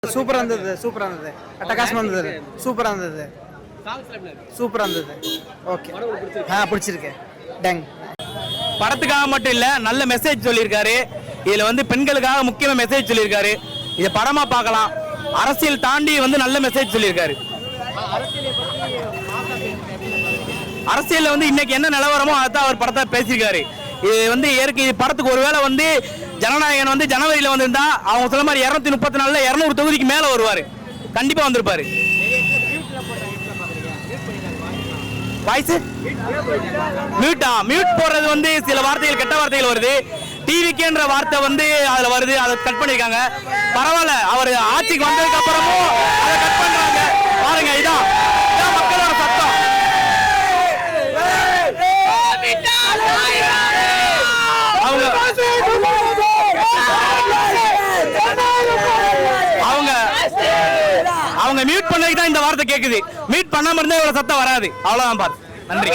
சூப்பரா இருந்தது சூப்பரா இருந்தது அட்டகாசமா இருந்தது சூப்பரா இருந்தது சூப்பரா இருந்தது ஓகே பிடிச்சிருக்கு டங் படத்துக்காக மட்டும் இல்ல நல்ல மெசேஜ் சொல்லியிருக்காரு. இதுல வந்து பெண்களுக்காக முக்கியமா மெசேஜ் சொல்லியிருக்காரு. இதை படமா பார்க்கலாம். அரசியல் தாண்டி வந்து நல்ல மெசேஜ் சொல்லியிருக்காரு. அரசியல்ல வந்து இன்னைக்கு என்ன நிலவரமோ அதான் அவர் படத்தை பேசியிருக்காரு. இது வந்து இயற்கை படத்துக்கு ஒருவேளை வந்து ஜனநாயகன் வந்து ஜனவரியில வந்திருந்தா அவங்க சொல்ல மாதிரி 234ல 200 தொகுதிக்கு மேல வருவாரு. கண்டிப்பா வந்திருப்பாரு. வாய்ஸ் மியூட் போடுறது வந்து சில வார்த்தைகள் கெட்ட வார்த்தைகள் வருது. டிவிக்கேன்ற வார்த்தை வந்து அதுல வருது. அதை கட் பண்ணிருக்காங்க. பரவாயில்ல, அவர் ஆட்சிக்கு வந்ததுக்கு அப்புறமும் அதை கட் பண்றாங்க. பாருங்க, இதான் மக்களோட சத்தம். அவங்க மியூட் பண்ணதுக்கு தான் இந்த வார்த்தை கேக்குது. மியூட் பண்ணாம இருந்தா இவ்வளவு சத்தம் வராது. அவ்வளவுதான் பாரு. நன்றி.